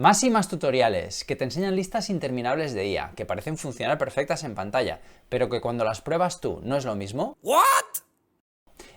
Más y más tutoriales que te enseñan listas interminables de IA, que parecen funcionar perfectas en pantalla, pero que cuando las pruebas tú no es lo mismo. ¿What?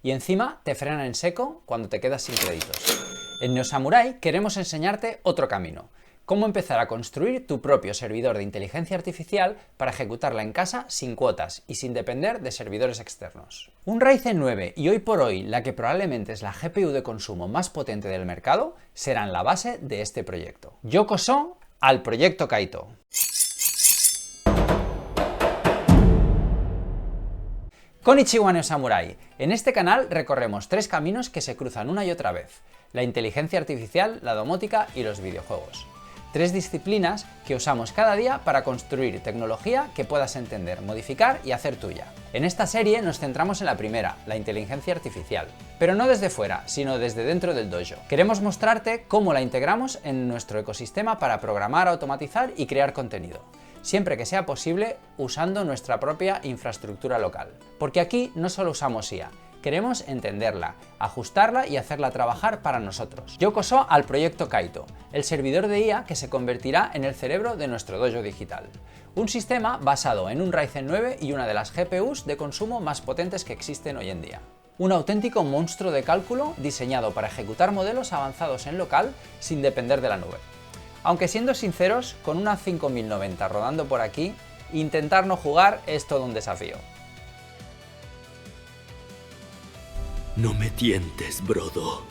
Y encima te frenan en seco cuando te quedas sin créditos. En NeoSamurai queremos enseñarte otro camino. Cómo empezar a construir tu propio servidor de inteligencia artificial para ejecutarla en casa sin cuotas y sin depender de servidores externos. Un Ryzen 9 y hoy por hoy la que probablemente es la GPU de consumo más potente del mercado serán la base de este proyecto. Yokoso al proyecto Kaito. Konnichiwa NeoSamurai. En este canal recorremos tres caminos que se cruzan una y otra vez: la inteligencia artificial, la domótica y los videojuegos. Tres disciplinas que usamos cada día para construir tecnología que puedas entender, modificar y hacer tuya. En esta serie nos centramos en la primera, la inteligencia artificial, pero no desde fuera, sino desde dentro del dojo. Queremos mostrarte cómo la integramos en nuestro ecosistema para programar, automatizar y crear contenido, siempre que sea posible usando nuestra propia infraestructura local. Porque aquí no solo usamos IA, queremos entenderla, ajustarla y hacerla trabajar para nosotros. Yokoso al proyecto Kaito, el servidor de IA que se convertirá en el cerebro de nuestro dojo digital. Un sistema basado en un Ryzen 9 y una de las GPUs de consumo más potentes que existen hoy en día. Un auténtico monstruo de cálculo diseñado para ejecutar modelos avanzados en local sin depender de la nube. Aunque siendo sinceros, con una 5090 rodando por aquí, intentar no jugar es todo un desafío. No me tientes, Brodo.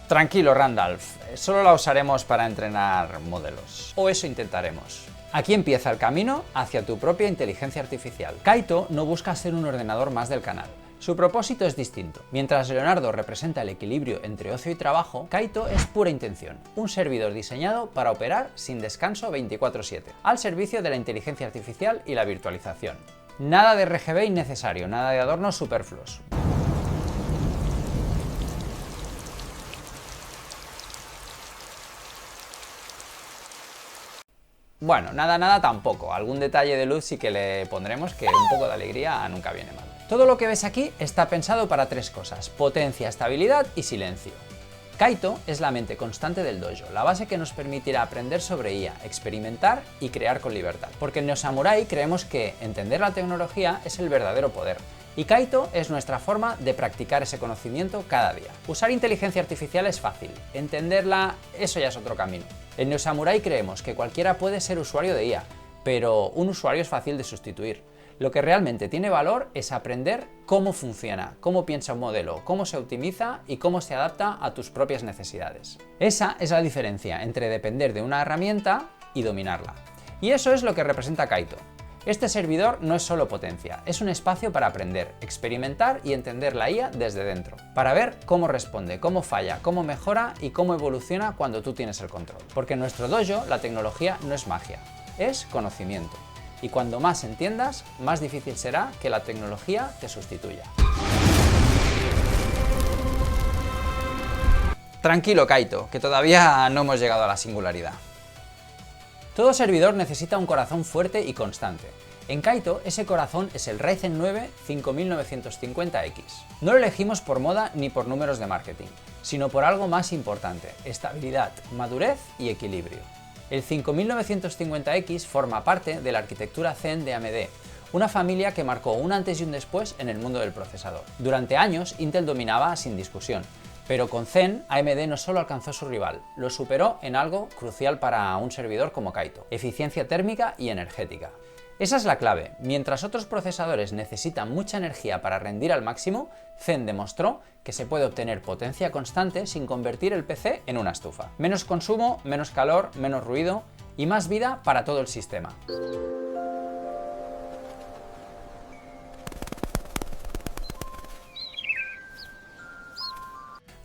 Tranquilo, Randolph, solo la usaremos para entrenar modelos. O eso intentaremos. Aquí empieza el camino hacia tu propia inteligencia artificial. Kaito no busca ser un ordenador más del canal. Su propósito es distinto. Mientras Leonardo representa el equilibrio entre ocio y trabajo, Kaito es pura intención, un servidor diseñado para operar sin descanso 24/7, al servicio de la inteligencia artificial y la virtualización. Nada de RGB innecesario, nada de adornos superfluos. Bueno, nada tampoco, algún detalle de luz sí que le pondremos, que un poco de alegría nunca viene mal. Todo lo que ves aquí está pensado para tres cosas: potencia, estabilidad y silencio. Kaito es la mente constante del dojo, la base que nos permitirá aprender sobre IA, experimentar y crear con libertad. Porque en NeoSamurai creemos que entender la tecnología es el verdadero poder, y Kaito es nuestra forma de practicar ese conocimiento cada día. Usar inteligencia artificial es fácil, entenderla, eso ya es otro camino. En NeoSamurai creemos que cualquiera puede ser usuario de IA, pero un usuario es fácil de sustituir. Lo que realmente tiene valor es aprender cómo funciona, cómo piensa un modelo, cómo se optimiza y cómo se adapta a tus propias necesidades. Esa es la diferencia entre depender de una herramienta y dominarla. Y eso es lo que representa Kaito. Este servidor no es solo potencia, es un espacio para aprender, experimentar y entender la IA desde dentro, para ver cómo responde, cómo falla, cómo mejora y cómo evoluciona cuando tú tienes el control. Porque en nuestro dojo la tecnología no es magia, es conocimiento. Y cuando más entiendas, más difícil será que la tecnología te sustituya. Tranquilo, Kaito, que todavía no hemos llegado a la singularidad. Todo servidor necesita un corazón fuerte y constante. En Kaito, ese corazón es el Ryzen 9 5950X. No lo elegimos por moda ni por números de marketing, sino por algo más importante: estabilidad, madurez y equilibrio. El 5950X forma parte de la arquitectura Zen de AMD, una familia que marcó un antes y un después en el mundo del procesador. Durante años, Intel dominaba sin discusión, pero con Zen, AMD no solo alcanzó su rival, lo superó en algo crucial para un servidor como Kaito: eficiencia térmica y energética. Esa es la clave. Mientras otros procesadores necesitan mucha energía para rendir al máximo, Zen demostró que se puede obtener potencia constante sin convertir el PC en una estufa. Menos consumo, menos calor, menos ruido y más vida para todo el sistema.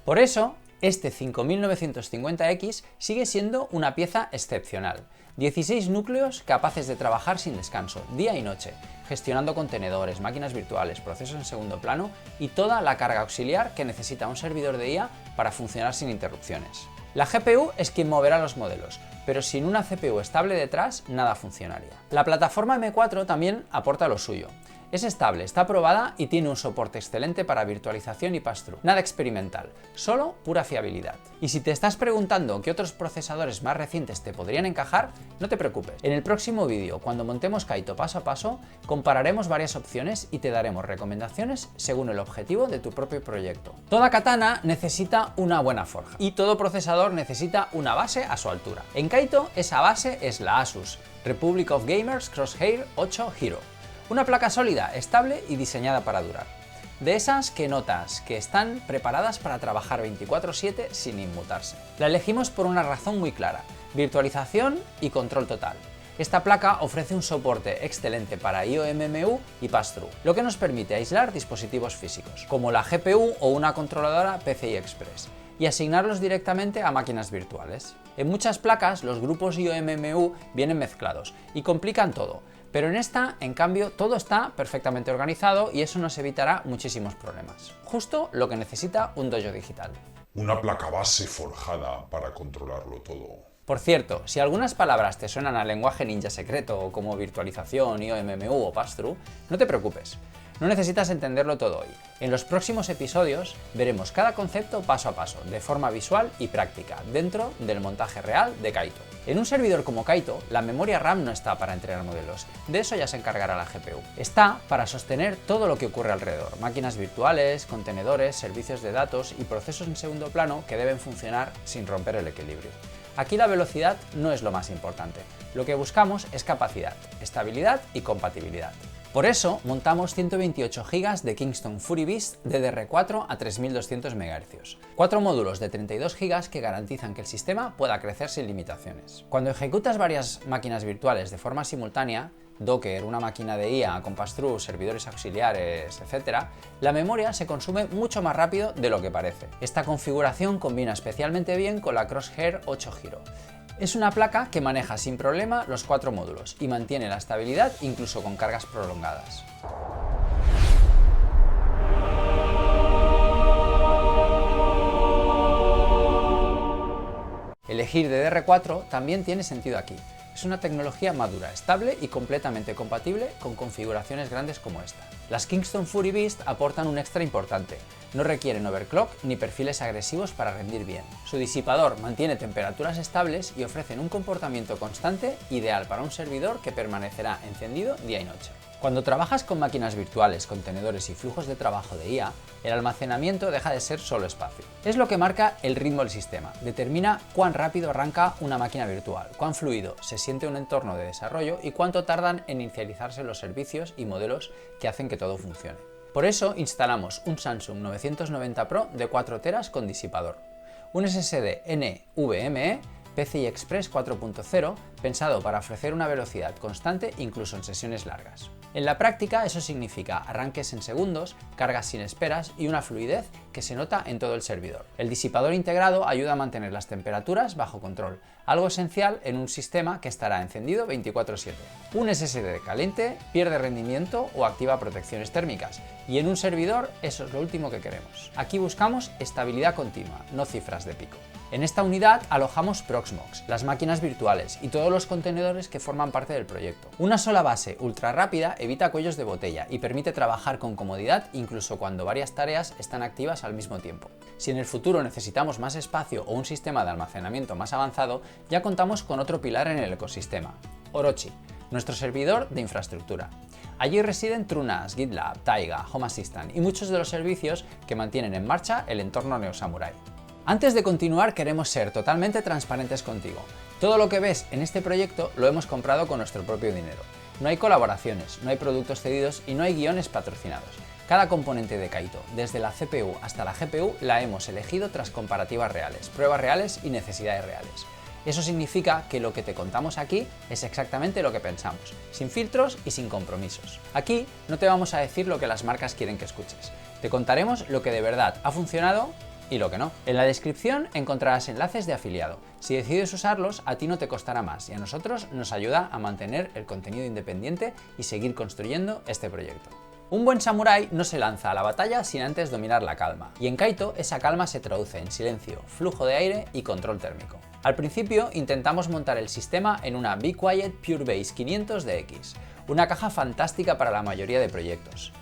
Por eso, este 5950X sigue siendo una pieza excepcional. 16 núcleos capaces de trabajar sin descanso, día y noche, gestionando contenedores, máquinas virtuales, procesos en segundo plano y toda la carga auxiliar que necesita un servidor de IA para funcionar sin interrupciones. La GPU es quien moverá los modelos, pero sin una CPU estable detrás, nada funcionaría. La plataforma M4 también aporta lo suyo. Es estable, está probada y tiene un soporte excelente para virtualización y pass-through. Nada experimental, solo pura fiabilidad. Y si te estás preguntando qué otros procesadores más recientes te podrían encajar, no te preocupes. En el próximo vídeo, cuando montemos Kaito paso a paso, compararemos varias opciones y te daremos recomendaciones según el objetivo de tu propio proyecto. Toda katana necesita una buena forja y todo procesador necesita una base a su altura. En Kaito, esa base es la Asus Republic of Gamers Crosshair 8 Hero. Una placa sólida, estable y diseñada para durar. De esas que notas que están preparadas para trabajar 24/7 sin inmutarse. La elegimos por una razón muy clara: virtualización y control total. Esta placa ofrece un soporte excelente para IOMMU y pass-through, lo que nos permite aislar dispositivos físicos, como la GPU o una controladora PCI Express, y asignarlos directamente a máquinas virtuales. En muchas placas los grupos IOMMU vienen mezclados y complican todo, pero en esta, en cambio, todo está perfectamente organizado y eso nos evitará muchísimos problemas. Justo lo que necesita un dojo digital. Una placa base forjada para controlarlo todo. Por cierto, si algunas palabras te suenan a lenguaje ninja secreto como virtualización, IOMMU o pass-through, no te preocupes. No necesitas entenderlo todo hoy. En los próximos episodios veremos cada concepto paso a paso, de forma visual y práctica, dentro del montaje real de Kaito. En un servidor como Kaito, la memoria RAM no está para entrenar modelos, de eso ya se encargará la GPU. Está para sostener todo lo que ocurre alrededor, máquinas virtuales, contenedores, servicios de datos y procesos en segundo plano que deben funcionar sin romper el equilibrio. Aquí la velocidad no es lo más importante, lo que buscamos es capacidad, estabilidad y compatibilidad. Por eso montamos 128 GB de Kingston Fury Beast DDR4 a 3200 MHz, 4 módulos de 32 GB que garantizan que el sistema pueda crecer sin limitaciones. Cuando ejecutas varias máquinas virtuales de forma simultánea, Docker, una máquina de IA con pass-through, servidores auxiliares, etc., la memoria se consume mucho más rápido de lo que parece. Esta configuración combina especialmente bien con la Crosshair 8 Hero. Es una placa que maneja sin problema los 4 módulos y mantiene la estabilidad incluso con cargas prolongadas. Elegir DDR4 también tiene sentido aquí. Es una tecnología madura, estable y completamente compatible con configuraciones grandes como esta. Las Kingston Fury Beast aportan un extra importante. No requieren overclock ni perfiles agresivos para rendir bien. Su disipador mantiene temperaturas estables y ofrecen un comportamiento constante ideal para un servidor que permanecerá encendido día y noche. Cuando trabajas con máquinas virtuales, contenedores y flujos de trabajo de IA, el almacenamiento deja de ser solo espacio. Es lo que marca el ritmo del sistema, determina cuán rápido arranca una máquina virtual, cuán fluido se siente un entorno de desarrollo y cuánto tardan en inicializarse los servicios y modelos que hacen que todo funcione. Por eso instalamos un Samsung 990 Pro de 4 teras con disipador, un SSD NVMe PCI Express 4.0 pensado para ofrecer una velocidad constante incluso en sesiones largas. En la práctica eso significa arranques en segundos, cargas sin esperas y una fluidez que se nota en todo el servidor. El disipador integrado ayuda a mantener las temperaturas bajo control, algo esencial en un sistema que estará encendido 24/7. Un SSD caliente pierde rendimiento o activa protecciones térmicas, y en un servidor eso es lo último que queremos. Aquí buscamos estabilidad continua, no cifras de pico. En esta unidad alojamos Proxmox, las máquinas virtuales y todos los contenedores que forman parte del proyecto. Una sola base ultra rápida evita cuellos de botella y permite trabajar con comodidad incluso cuando varias tareas están activas al mismo tiempo. Si en el futuro necesitamos más espacio o un sistema de almacenamiento más avanzado, ya contamos con otro pilar en el ecosistema: Orochi, nuestro servidor de infraestructura. Allí residen TrueNAS, GitLab, Taiga, Home Assistant y muchos de los servicios que mantienen en marcha el entorno NeoSamurai. Antes de continuar, queremos ser totalmente transparentes contigo. Todo lo que ves en este proyecto lo hemos comprado con nuestro propio dinero. No hay colaboraciones, no hay productos cedidos y no hay guiones patrocinados. Cada componente de Kaito, desde la CPU hasta la GPU, la hemos elegido tras comparativas reales, pruebas reales y necesidades reales. Eso significa que lo que te contamos aquí es exactamente lo que pensamos, sin filtros y sin compromisos. Aquí no te vamos a decir lo que las marcas quieren que escuches. Te contaremos lo que de verdad ha funcionado y lo que no. En la descripción encontrarás enlaces de afiliado. Si decides usarlos, a ti no te costará más y a nosotros nos ayuda a mantener el contenido independiente y seguir construyendo este proyecto. Un buen samurái no se lanza a la batalla sin antes dominar la calma, y en Kaito esa calma se traduce en silencio, flujo de aire y control térmico. Al principio intentamos montar el sistema en una Be Quiet PureBase 500DX, una caja fantástica para la mayoría de proyectos,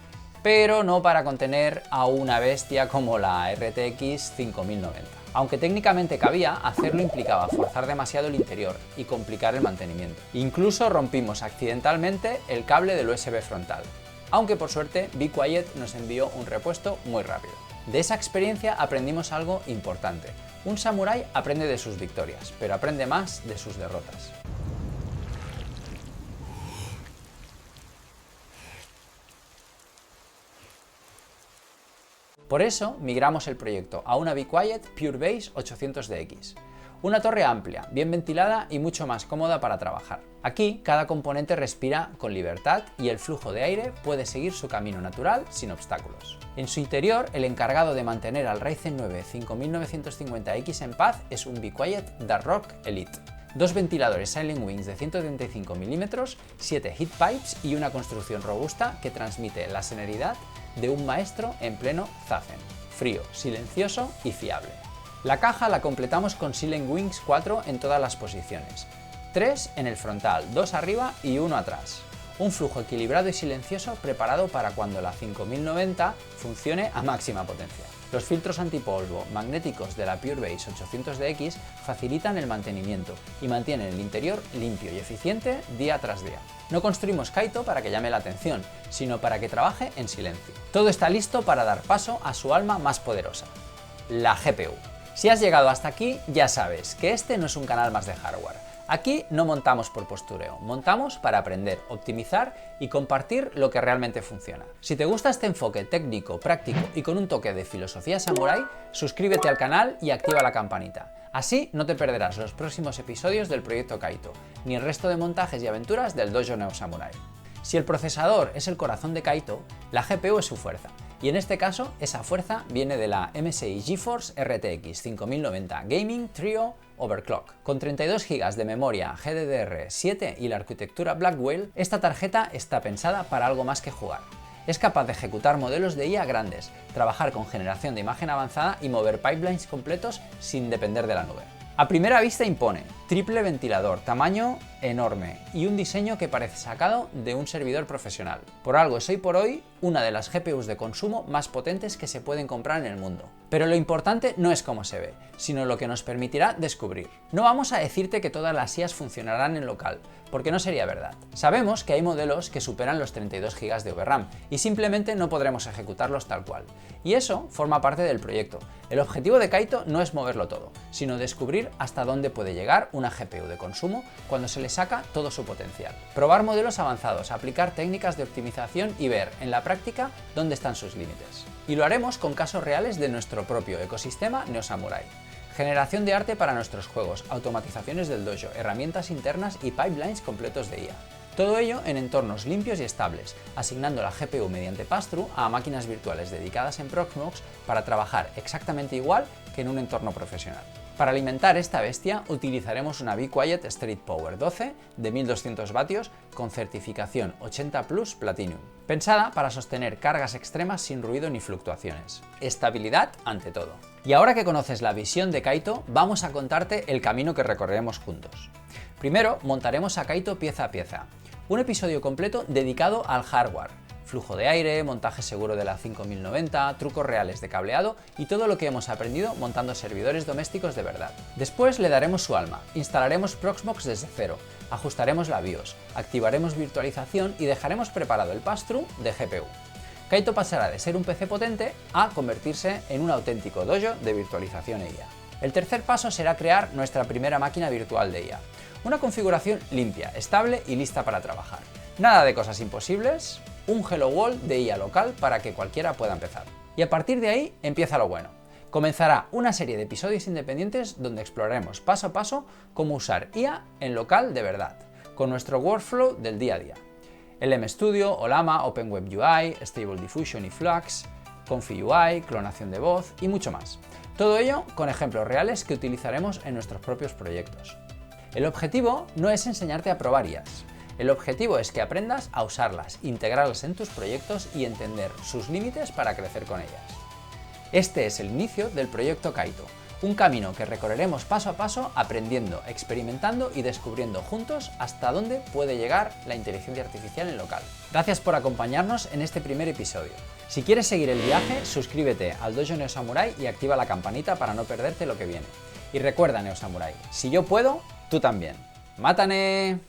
pero no para contener a una bestia como la RTX 5090. Aunque técnicamente cabía, hacerlo implicaba forzar demasiado el interior y complicar el mantenimiento. Incluso rompimos accidentalmente el cable del USB frontal, aunque por suerte Be Quiet nos envió un repuesto muy rápido. De esa experiencia aprendimos algo importante. Un samurái aprende de sus victorias, pero aprende más de sus derrotas. Por eso migramos el proyecto a una Be Quiet PureBase 800DX. Una torre amplia, bien ventilada y mucho más cómoda para trabajar. Aquí cada componente respira con libertad y el flujo de aire puede seguir su camino natural sin obstáculos. En su interior, el encargado de mantener al Ryzen 9 5950X en paz es un Be Quiet Dark Elite. 2 ventiladores Silent Wings de 135 mm, 7 heat pipes y una construcción robusta que transmite la serenidad de un maestro en pleno zazen. Frío, silencioso y fiable. La caja la completamos con Silent Wings 4 en todas las posiciones. 3 en el frontal, 2 arriba y 1 atrás. Un flujo equilibrado y silencioso preparado para cuando la 5090 funcione a máxima potencia. Los filtros antipolvo magnéticos de la PureBase 800DX facilitan el mantenimiento y mantienen el interior limpio y eficiente día tras día. No construimos Kaito para que llame la atención, sino para que trabaje en silencio. Todo está listo para dar paso a su alma más poderosa, la GPU. Si has llegado hasta aquí, ya sabes que este no es un canal más de hardware. Aquí no montamos por postureo, montamos para aprender, optimizar y compartir lo que realmente funciona. Si te gusta este enfoque técnico, práctico y con un toque de filosofía samurái, suscríbete al canal y activa la campanita. Así no te perderás los próximos episodios del proyecto Kaito, ni el resto de montajes y aventuras del Dojo Neo Samurai. Si el procesador es el corazón de Kaito, la GPU es su fuerza. Y en este caso, esa fuerza viene de la MSI GeForce RTX 5090 Gaming Trio Overclock. Con 32 GB de memoria GDDR7 y la arquitectura Blackwell, esta tarjeta está pensada para algo más que jugar. Es capaz de ejecutar modelos de IA grandes, trabajar con generación de imagen avanzada y mover pipelines completos sin depender de la nube. A primera vista impone, triple ventilador, tamaño enorme y un diseño que parece sacado de un servidor profesional. Por algo es hoy por hoy una de las GPUs de consumo más potentes que se pueden comprar en el mundo. Pero lo importante no es cómo se ve, sino lo que nos permitirá descubrir. No vamos a decirte que todas las IAs funcionarán en local, porque no sería verdad. Sabemos que hay modelos que superan los 32 GB de VRAM y simplemente no podremos ejecutarlos tal cual. Y eso forma parte del proyecto. El objetivo de Kaito no es moverlo todo, sino descubrir hasta dónde puede llegar una GPU de consumo cuando se le saca todo su potencial. Probar modelos avanzados, aplicar técnicas de optimización y ver en la práctica dónde están sus límites. Y lo haremos con casos reales de nuestro propio ecosistema Neo Samurai. Generación de arte para nuestros juegos, automatizaciones del dojo, herramientas internas y pipelines completos de IA. Todo ello en entornos limpios y estables, asignando la GPU mediante pass-through a máquinas virtuales dedicadas en Proxmox para trabajar exactamente igual que en un entorno profesional. Para alimentar esta bestia utilizaremos una Be Quiet Street Power 12 de 1200 vatios con certificación 80 Plus Platinum, pensada para sostener cargas extremas sin ruido ni fluctuaciones. Estabilidad ante todo. Y ahora que conoces la visión de Kaito, vamos a contarte el camino que recorreremos juntos. Primero, montaremos a Kaito pieza a pieza. Un episodio completo dedicado al hardware. Flujo de aire, montaje seguro de la 5090, trucos reales de cableado y todo lo que hemos aprendido montando servidores domésticos de verdad. Después le daremos su alma, instalaremos Proxmox desde cero, ajustaremos la BIOS, activaremos virtualización y dejaremos preparado el pass-through de GPU. Kaito pasará de ser un PC potente a convertirse en un auténtico dojo de virtualización e IA. El tercer paso será crear nuestra primera máquina virtual de IA. Una configuración limpia, estable y lista para trabajar. Nada de cosas imposibles, un Hello World de IA local para que cualquiera pueda empezar. Y a partir de ahí empieza lo bueno. Comenzará una serie de episodios independientes donde exploraremos paso a paso cómo usar IA en local de verdad, con nuestro workflow del día a día. LM Studio, Ollama, OpenWebUI, Stable Diffusion y Flux, ConfiUI, clonación de voz y mucho más. Todo ello con ejemplos reales que utilizaremos en nuestros propios proyectos. El objetivo no es enseñarte a probar IAs. El objetivo es que aprendas a usarlas, integrarlas en tus proyectos y entender sus límites para crecer con ellas. Este es el inicio del proyecto Kaito, Un camino que recorreremos paso a paso, aprendiendo, experimentando y descubriendo juntos hasta dónde puede llegar la inteligencia artificial en local. Gracias por acompañarnos en este primer episodio. Si quieres seguir el viaje, suscríbete al Dojo Neo Samurai y activa la campanita para no perderte lo que viene. Y recuerda, Neo Samurai, si yo puedo, tú también. ¡Mátane!